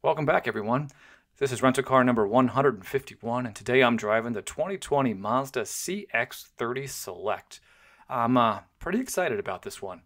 Welcome back, everyone. This is rental car number 151, and today I'm driving the 2020 Mazda CX-30 Select. I'm pretty excited about this one.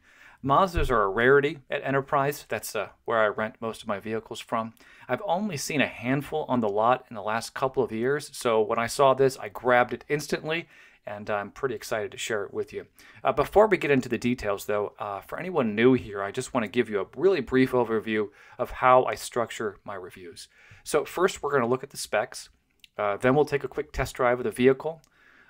Mazdas are a rarity at Enterprise. That's where I rent most of my vehicles from. I've only seen a handful on the lot in the last couple of years, so when I saw this, I grabbed it instantly, and I'm pretty excited to share it with you. Before we get into the details, though, for anyone new here, I just want to give you a really brief overview of how I structure my reviews. So first, we're going to look at the specs. Then we'll take a quick test drive of the vehicle.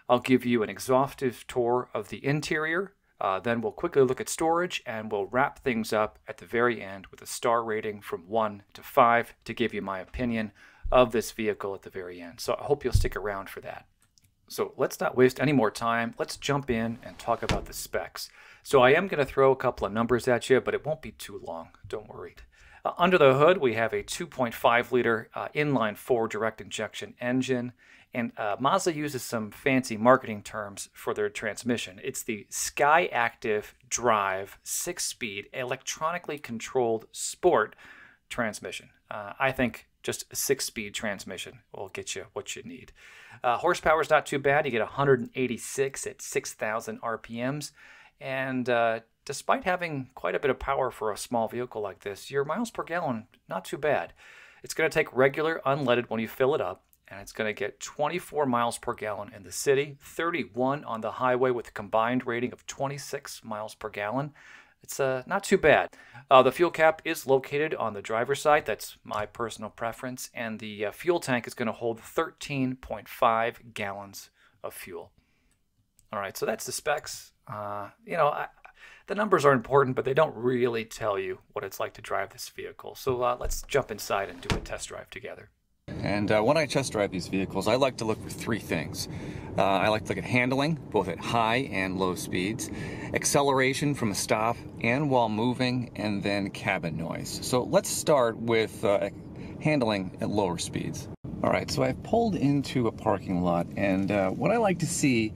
I'll give you an exhaustive tour of the interior. Then we'll quickly look at storage, and we'll wrap things up at the very end with a star rating from 1 to 5 to give you my opinion of this vehicle at the very end. So I hope you'll stick around for that. So let's not waste any more time. Let's jump in and talk about the specs. So I am going to throw a couple of numbers at you, but it won't be too long. Don't worry. Under the hood, we have a 2.5-liter inline-4 direct injection engine. And Mazda uses some fancy marketing terms for their transmission. It's the SkyActiv-Drive 6-speed electronically controlled sport transmission. I think just a 6-speed transmission will get you what you need. Horsepower is not too bad. You get 186 at 6,000 RPMs. And despite having quite a bit of power for a small vehicle like this, your miles per gallon, not too bad. It's going to take regular unleaded when you fill it up. And it's going to get 24 miles per gallon in the city, 31 on the highway with a combined rating of 26 miles per gallon. It's not too bad. The fuel cap is located on the driver's side. That's my personal preference. And the fuel tank is going to hold 13.5 gallons of fuel. All right, so that's the specs. The numbers are important, but they don't really tell you what it's like to drive this vehicle. So let's jump inside and do a test drive together. And when I test drive these vehicles, I like to look for three things. I like to look at handling, both at high and low speeds, acceleration from a stop and while moving, and then cabin noise. So let's start with handling at lower speeds. All right, so I've pulled into a parking lot, and what I like to see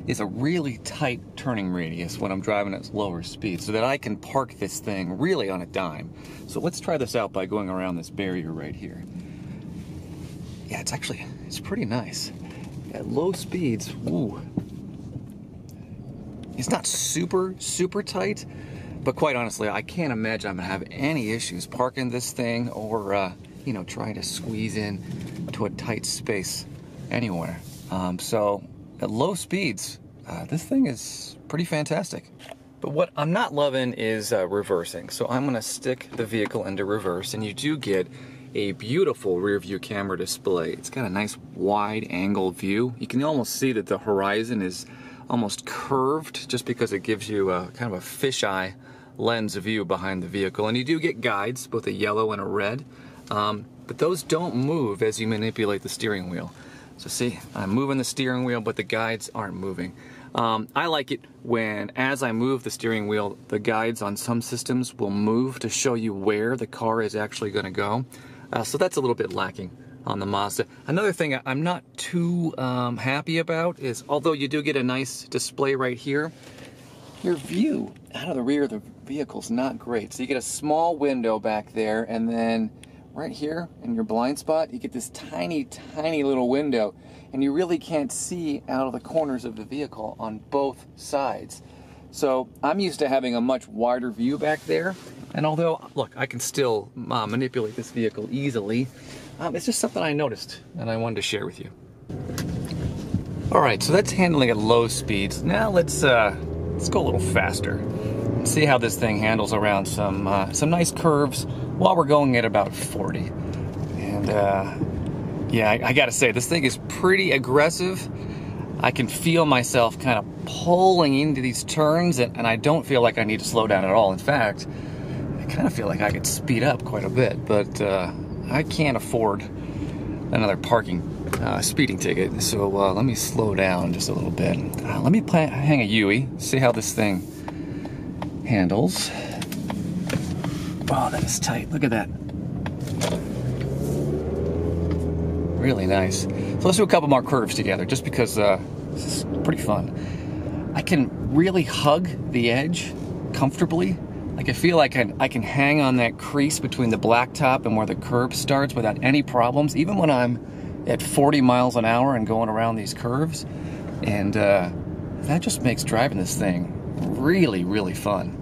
is a really tight turning radius when I'm driving at lower speeds so that I can park this thing really on a dime. So let's try this out by going around this barrier right here. Yeah, it's pretty nice. At low speeds, ooh. It's not super tight, but quite honestly, I can't imagine I'm gonna have any issues parking this thing or, trying to squeeze in to a tight space anywhere. So at low speeds, this thing is pretty fantastic. But what I'm not loving is reversing. So I'm gonna stick the vehicle into reverse, and you do get a beautiful rear view camera display. It's got a nice wide angle view. You can almost see that the horizon is almost curved just because it gives you a kind of a fisheye lens view behind the vehicle. And you do get guides, both a yellow and a red, but those don't move as you manipulate the steering wheel. So see, I'm moving the steering wheel, but the guides aren't moving. I like it when, as I move the steering wheel, the guides on some systems will move to show you where the car is actually going to go. So that's a little bit lacking on the Mazda. Another thing I'm not too happy about is, although you do get a nice display right here, your view out of the rear of the vehicle is not great. So you get a small window back there, and then right here in your blind spot, you get this tiny little window, and you really can't see out of the corners of the vehicle on both sides. So I'm used to having a much wider view back there, and although, look, I can still manipulate this vehicle easily, it's just something I noticed and I wanted to share with you. All right, so that's handling at low speeds. Now let's go a little faster and see how this thing handles around some nice curves while we're going at about 40. And yeah, I gotta say, this thing is pretty aggressive. I can feel myself kind of pulling into these turns, and I don't feel like I need to slow down at all. In fact, I kind of feel like I could speed up quite a bit, but I can't afford another speeding ticket, so let me slow down just a little bit. Let me hang a UE, see how this thing handles. Oh, that is tight. Look at that. Really nice. So let's do a couple more curves together, just because this is pretty fun. I can really hug the edge comfortably. Like I feel like I can hang on that crease between the blacktop and where the curb starts without any problems, even when I'm at 40 miles an hour and going around these curves. And that just makes driving this thing really, really fun.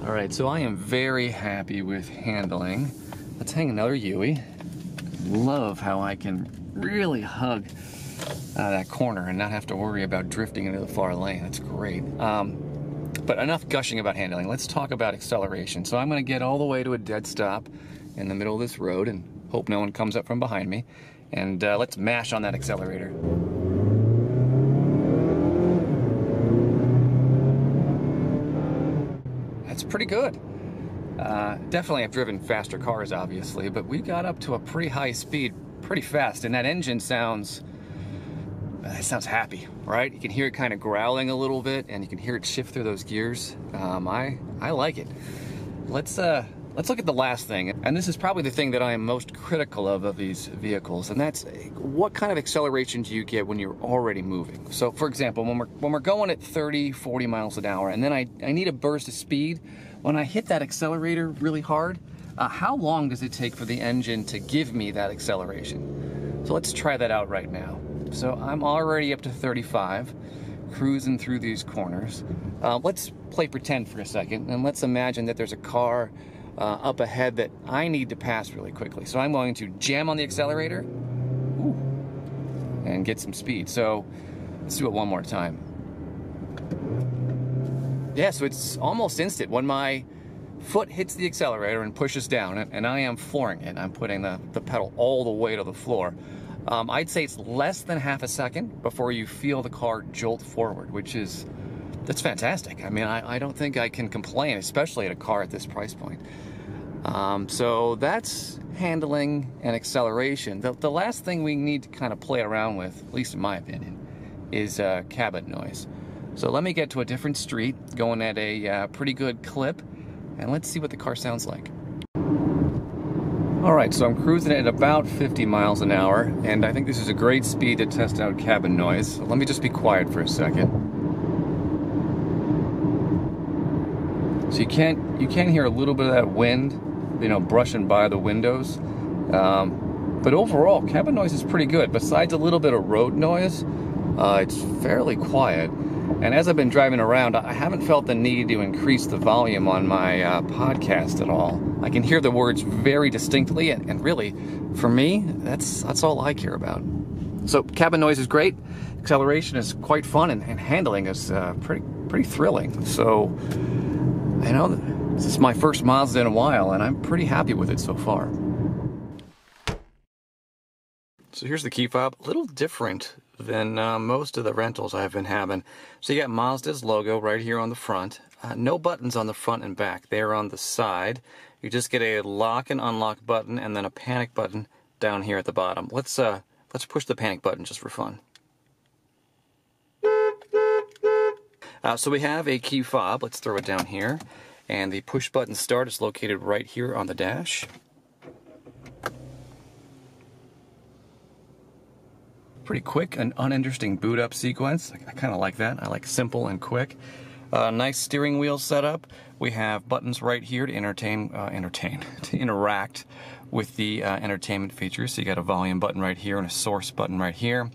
All right, so I am very happy with handling. Let's hang another Yui. Love how I can really hug that corner and not have to worry about drifting into the far lane. That's great. But enough gushing about handling. Let's talk about acceleration. So I'm going to get all the way to a dead stop in the middle of this road and hope no one comes up from behind me. And let's mash on that accelerator. That's pretty good. Definitely I've driven faster cars, obviously, but we got up to a pretty high speed pretty fast, and that engine sounds happy, right? You can hear it kind of growling a little bit, and you can hear it shift through those gears. I like it. Let's look at the last thing, and this is probably the thing that I am most critical of these vehicles, and that's what kind of acceleration do you get when you're already moving? So, for example, when we're going at 30, 40 miles an hour, and then I need a burst of speed, when I hit that accelerator really hard, how long does it take for the engine to give me that acceleration? So let's try that out right now. So I'm already up to 35, cruising through these corners. Let's play pretend for a second, and let's imagine that there's a car up ahead that I need to pass really quickly. So I'm going to jam on the accelerator and get some speed. So let's do it one more time. Yeah, so it's almost instant. When my foot hits the accelerator and pushes down, and I am flooring it, I'm putting the pedal all the way to the floor. I'd say it's less than half a second before you feel the car jolt forward, that's fantastic. I mean, I don't think I can complain, especially at a car at this price point. So that's handling and acceleration. The last thing we need to kind of play around with, at least in my opinion, is cabin noise. So let me get to a different street, going at a pretty good clip, and let's see what the car sounds like. All right, so I'm cruising at about 50 miles an hour, and I think this is a great speed to test out cabin noise. So let me just be quiet for a second. So you can hear a little bit of that wind, you know, brushing by the windows. But overall, cabin noise is pretty good. Besides a little bit of road noise, it's fairly quiet. And as I've been driving around, I haven't felt the need to increase the volume on my podcast at all. I can hear the words very distinctly, and really, for me, that's all I care about. So cabin noise is great, acceleration is quite fun, and handling is pretty thrilling. So I know this is my first Mazda in a while, and I'm pretty happy with it so far. So here's the key fob, a little different than most of the rentals I've been having. So you got Mazda's logo right here on the front. No buttons on the front and back. They're on the side. You just get a lock and unlock button and then a panic button down here at the bottom. Let's push the panic button just for fun. So we have a key fob. Let's throw it down here. And the push button start is located right here on the dash. Pretty quick and uninteresting boot up sequence. I kind of like that. I like simple and quick. Nice steering wheel setup. We have buttons right here to to interact with the entertainment features. So you got a volume button right here and a source button right here.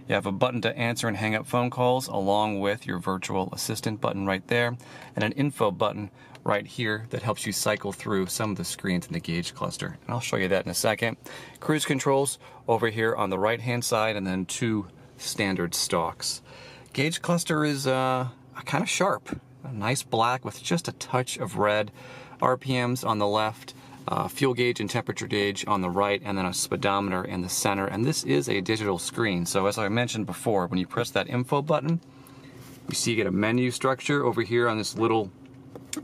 You have a button to answer and hang up phone calls, along with your virtual assistant button right there, and an info button right here that helps you cycle through some of the screens in the gauge cluster. And I'll show you that in a second. Cruise controls over here on the right hand side, and then two standard stalks. Gauge cluster is kind of sharp, a nice black with just a touch of red. RPMs on the left, fuel gauge and temperature gauge on the right, and then a speedometer in the center. And this is a digital screen, so as I mentioned before, when you press that info button, you see you get a menu structure over here on this little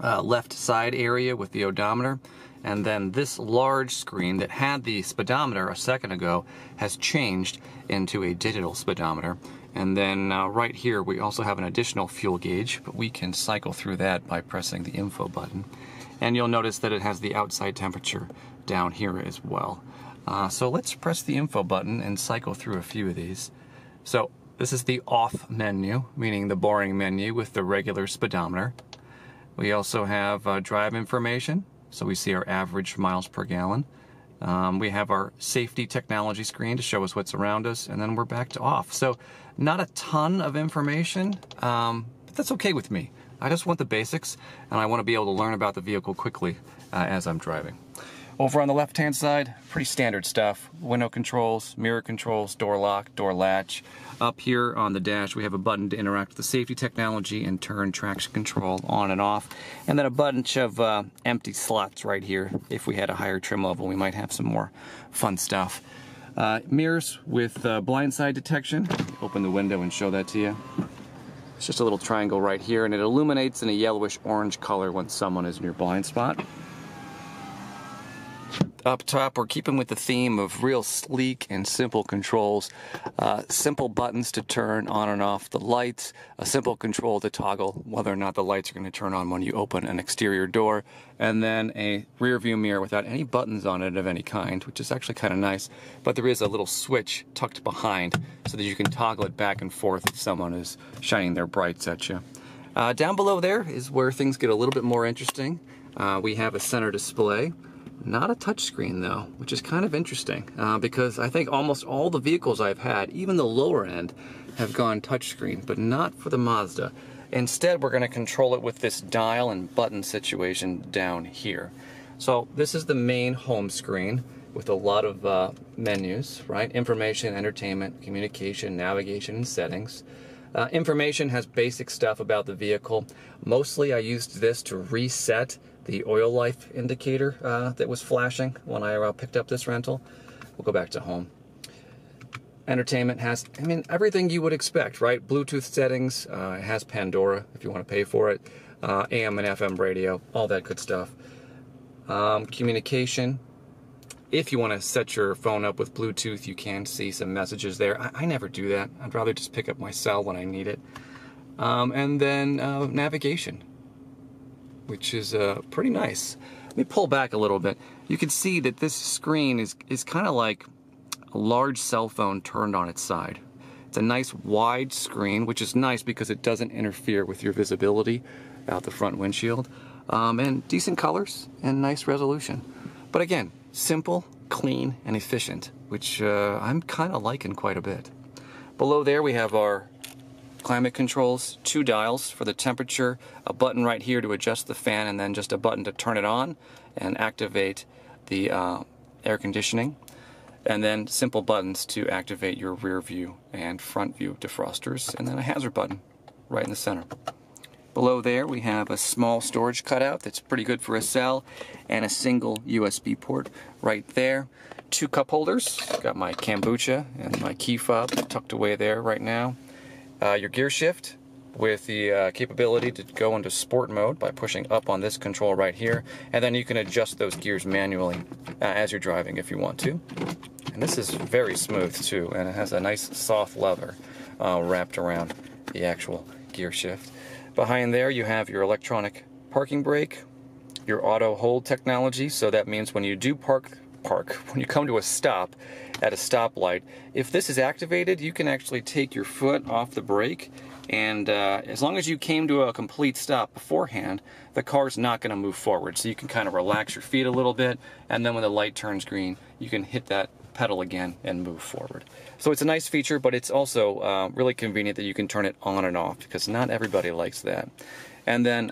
left side area with the odometer, and then this large screen that had the speedometer a second ago has changed into a digital speedometer. And then right here we also have an additional fuel gauge, but we can cycle through that by pressing the info button. And you'll notice that it has the outside temperature down here as well. So let's press the info button and cycle through a few of these. So this is the off menu, meaning the boring menu with the regular speedometer. We also have drive information, so we see our average miles per gallon. We have our safety technology screen to show us what's around us, and then we're back to off. So not a ton of information, but that's okay with me. I just want the basics, and I want to be able to learn about the vehicle quickly as I'm driving. Over on the left-hand side, pretty standard stuff. Window controls, mirror controls, door lock, door latch. Up here on the dash, we have a button to interact with the safety technology and turn traction control on and off. And then a bunch of empty slots right here. If we had a higher trim level, we might have some more fun stuff. Mirrors with blindside detection. Open the window and show that to you. It's just a little triangle right here, and it illuminates in a yellowish-orange color when someone is in your blind spot. Up top, we're keeping with the theme of real sleek and simple controls. Simple buttons to turn on and off the lights, a simple control to toggle whether or not the lights are going to turn on when you open an exterior door, and then a rear view mirror without any buttons on it of any kind, which is actually kind of nice. But there is a little switch tucked behind so that you can toggle it back and forth if someone is shining their brights at you. Down below there is where things get a little bit more interesting. We have a center display. Not a touchscreen though, which is kind of interesting because I think almost all the vehicles I've had, even the lower end, have gone touchscreen, but not for the Mazda. Instead, we're going to control it with this dial and button situation down here. So this is the main home screen with a lot of menus, right? Information, entertainment, communication, navigation, and settings. Information has basic stuff about the vehicle. Mostly I used this to reset the oil life indicator that was flashing when I picked up this rental. We'll go back to home. Entertainment has, I mean, everything you would expect, right? Bluetooth settings, it has Pandora if you want to pay for it, AM and FM radio, all that good stuff. Communication, if you want to set your phone up with Bluetooth, you can see some messages there. I never do that. I'd rather just pick up my cell when I need it. And then navigation, which is pretty nice. Let me pull back a little bit. You can see that this screen is kind of like a large cell phone turned on its side. It's a nice wide screen, which is nice because it doesn't interfere with your visibility out the front windshield. And decent colors and nice resolution. But again, simple, clean, and efficient, which I'm kind of liking quite a bit. Below there we have our climate controls, 2 dials for the temperature, a button right here to adjust the fan, and then just a button to turn it on and activate the air conditioning, and then simple buttons to activate your rear view and front view defrosters, and then a hazard button right in the center. Below there we have a small storage cutout that's pretty good for a cell, and a single USB port right there. 2 cup holders, got my kombucha and my key fob tucked away there right now. Your gear shift with the capability to go into sport mode by pushing up on this control right here, and then you can adjust those gears manually as you're driving if you want to. And this is very smooth too, and it has a nice soft leather wrapped around the actual gear shift. Behind there you have your electronic parking brake, your auto hold technology, so that means when you do when you come to a stop at a stoplight, if this is activated, you can actually take your foot off the brake, and as long as you came to a complete stop beforehand, the car's not going to move forward. So you can kind of relax your feet a little bit, and then when the light turns green, you can hit that pedal again and move forward. So it's a nice feature, but it's also really convenient that you can turn it on and off, because not everybody likes that. And then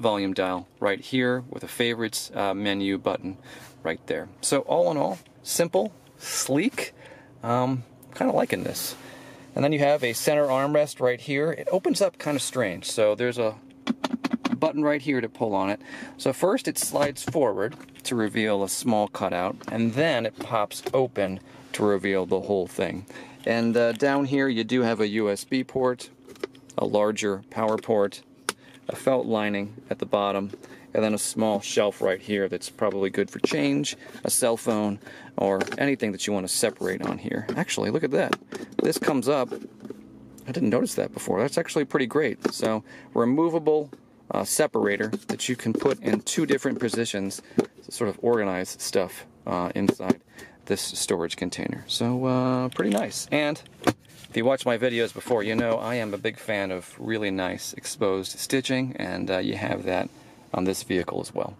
volume dial right here with a favorites menu button right there. So all in all, simple, sleek, kind of liking this. And then you have a center armrest right here. It opens up kind of strange, so there's a button right here to pull on it. So first it slides forward to reveal a small cutout, and then it pops open to reveal the whole thing. And down here you do have a USB port, a larger power port, a felt lining at the bottom, and then a small shelf right here that's probably good for change, a cell phone, or anything that you want to separate on here. Actually, look at that. This comes up. I didn't notice that before. That's actually pretty great. So, removable separator that you can put in 2 different positions to sort of organize stuff inside this storage container. So, pretty nice. And If you watch my videos before, you know I am a big fan of really nice exposed stitching, and you have that on this vehicle as well.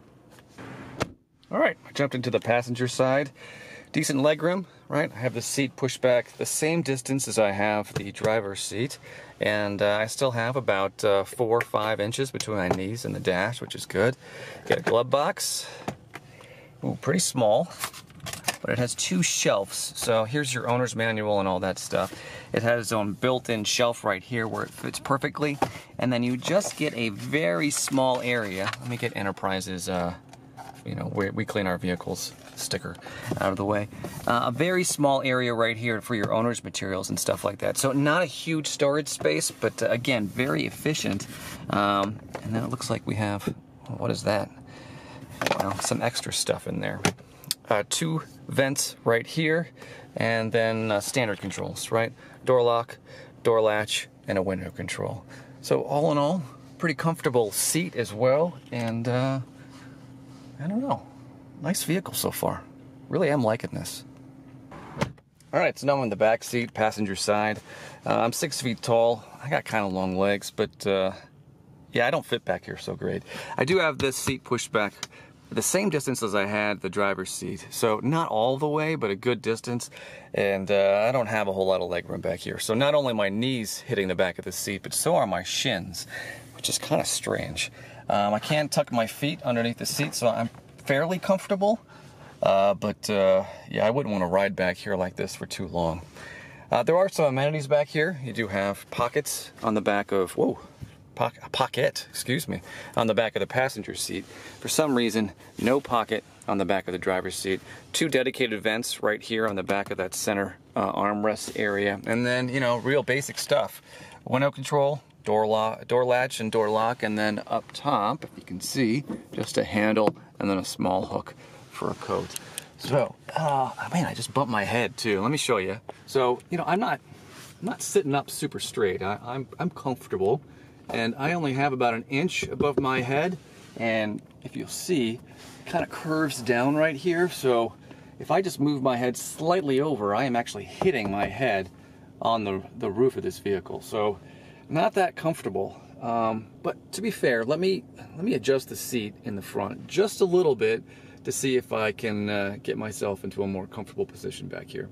All right, I jumped into the passenger side. Decent legroom, right? I have the seat pushed back the same distance as I have the driver's seat, and I still have about 4 or 5 inches between my knees and the dash, which is good. Got a glove box. Ooh, pretty small, but it has 2 shelves. So here's your owner's manual and all that stuff. It has its own built-in shelf right here where it fits perfectly, and then you just get a very small area. Let me get Enterprise's you know, we clean our vehicles sticker out of the way. A very small area right here for your owner's materials and stuff like that. So not a huge storage space, but again, very efficient. And then it looks like we have, what is that? Well, some extra stuff in there. 2 vents right here, and then standard controls, right? Door lock, door latch, and a window control. So all in all, pretty comfortable seat as well, and I don't know. Nice vehicle so far. Really am liking this. All right, so now I'm in the back seat, passenger side. I'm 6 feet tall. I got kind of long legs, but yeah, I don't fit back here so great. I do have this seat pushed back the same distance as I had the driver's seat. So not all the way, but a good distance. And I don't have a whole lot of leg room back here. So not only my knees hitting the back of the seat, but so are my shins, which is kind of strange. I can tuck my feet underneath the seat, so I'm fairly comfortable. But yeah, I wouldn't want to ride back here like this for too long. There are some amenities back here. You do have pockets on the back of, pocket, excuse me, on the back of the passenger seat. For some reason, no pocket on the back of the driver's seat. 2 dedicated vents right here on the back of that center armrest area. And then, you know, real basic stuff. Window control, door latch and door lock, and then up top, if you can see, just a handle and then a small hook for a coat. So, man, I just bumped my head too. Let me show you. So, you know, I'm not sitting up super straight. I'm comfortable, and I only have about 1 inch above my head, and if you'll see, it kind of curves down right here. So, if I just move my head slightly over, I am actually hitting my head on the roof of this vehicle. So, not that comfortable. But to be fair, let me adjust the seat in the front just a little bit to see if I can get myself into a more comfortable position back here.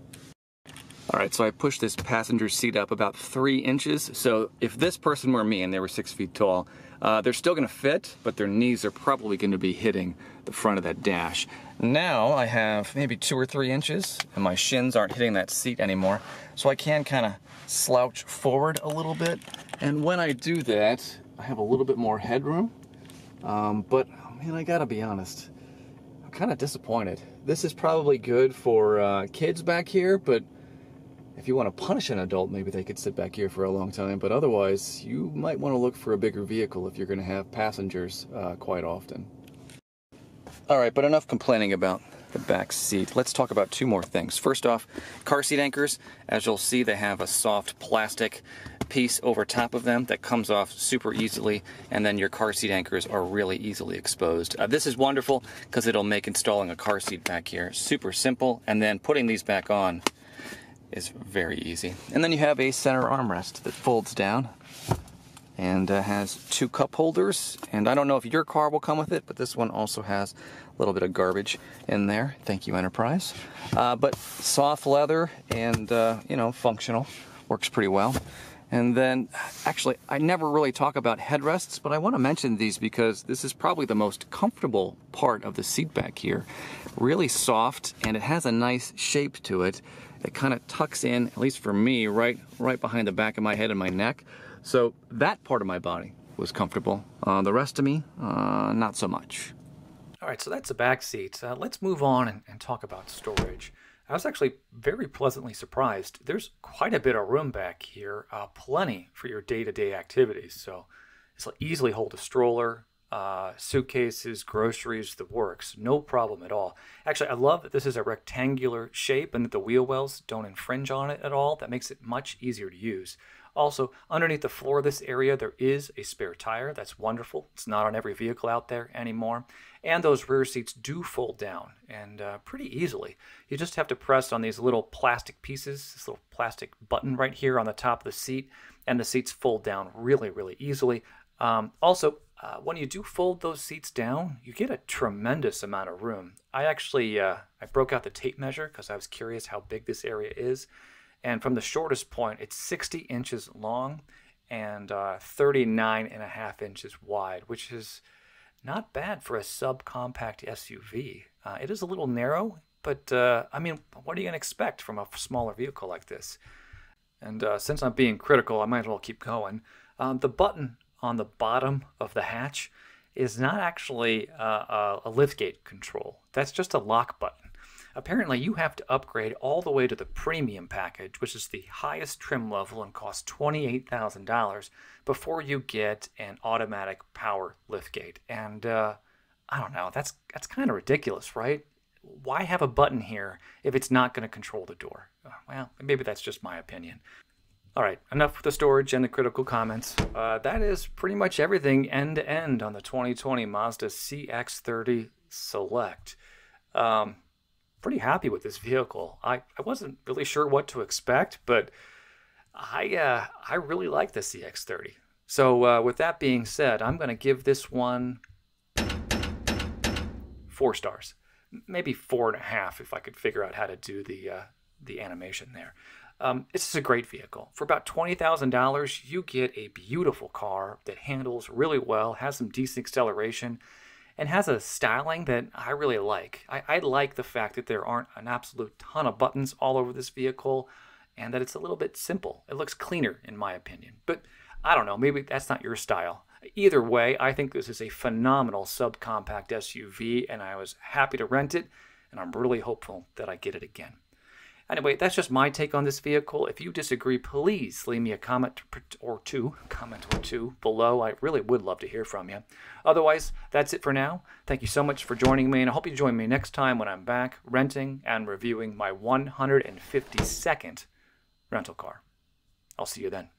All right, so I pushed this passenger seat up about 3 inches. So if this person were me and they were 6 feet tall, they're still gonna fit, but their knees are probably gonna be hitting the front of that dash. Now I have maybe 2 or 3 inches, and my shins aren't hitting that seat anymore. So I can kind of slouch forward a little bit. And when I do that, I have a little bit more headroom. But, man, I gotta be honest, I'm kind of disappointed. This is probably good for kids back here, but if you want to punish an adult, maybe they could sit back here for a long time. But otherwise, you might want to look for a bigger vehicle if you're going to have passengers quite often. All right, but enough complaining about the back seat. Let's talk about 2 more things. First off, car seat anchors. As you'll see, they have a soft plastic piece over top of them that comes off super easily, and then your car seat anchors are really easily exposed. This is wonderful because it'll make installing a car seat back here super simple, and then putting these back on is very easy. And then you have a center armrest that folds down and has 2 cup holders. And I don't know if your car will come with it, but this one also has a little bit of garbage in there. Thank you, Enterprise. But soft leather and, you know, functional. Works pretty well. And then, actually, I never really talk about headrests, but I want to mention these because this is probably the most comfortable part of the seat back here. Really soft, and it has a nice shape to it. It kind of tucks in, at least for me, right behind the back of my head and my neck. So that part of my body was comfortable. The rest of me, not so much. All right, so that's the back seat. Let's move on and talk about storage. I was actually very pleasantly surprised. There's quite a bit of room back here, plenty for your day-to-day activities. So it's easily hold a stroller, suitcases, groceries, the works. No problem at all. Actually, I love that this is a rectangular shape and that the wheel wells don't infringe on it at all. That makes it much easier to use. Also, underneath the floor of this area, there is a spare tire. That's wonderful. It's not on every vehicle out there anymore. And those rear seats do fold down, and pretty easily. You just have to press on these little plastic pieces, this little plastic button right here on the top of the seat, and the seats fold down really, really easily. Also, when you do fold those seats down, you get a tremendous amount of room. I actually I broke out the tape measure because I was curious how big this area is. And from the shortest point, it's 60 inches long and 39.5 inches wide, which is not bad for a subcompact SUV. It is a little narrow, but I mean, what are you going to expect from a smaller vehicle like this? And since I'm being critical, I might as well keep going. The button on the bottom of the hatch is not actually a liftgate control. That's just a lock button. Apparently, you have to upgrade all the way to the premium package, which is the highest trim level and costs $28,000 before you get an automatic power liftgate. And I don't know, that's kind of ridiculous, right? Why have a button here if it's not going to control the door? Well, maybe that's just my opinion. All right, enough with the storage and the critical comments. That is pretty much everything end to end on the 2020 Mazda CX-30 Select. Pretty happy with this vehicle. I wasn't really sure what to expect, but I really like the CX-30. So with that being said, I'm going to give this one 4 stars. Maybe 4.5 if I could figure out how to do the animation there. This is a great vehicle. For about $20,000, you get a beautiful car that handles really well, has some decent acceleration, and has a styling that I really like. I like the fact that there aren't an absolute ton of buttons all over this vehicle, and that it's a little bit simple. It looks cleaner, in my opinion. But I don't know, maybe that's not your style. Either way, I think this is a phenomenal subcompact SUV, and I was happy to rent it, and I'm really hopeful that I get it again. Anyway, that's just my take on this vehicle. If you disagree, please leave me a comment or two below. I really would love to hear from you. Otherwise, that's it for now. Thank you so much for joining me, and I hope you join me next time when I'm back renting and reviewing my 152nd rental car. I'll see you then.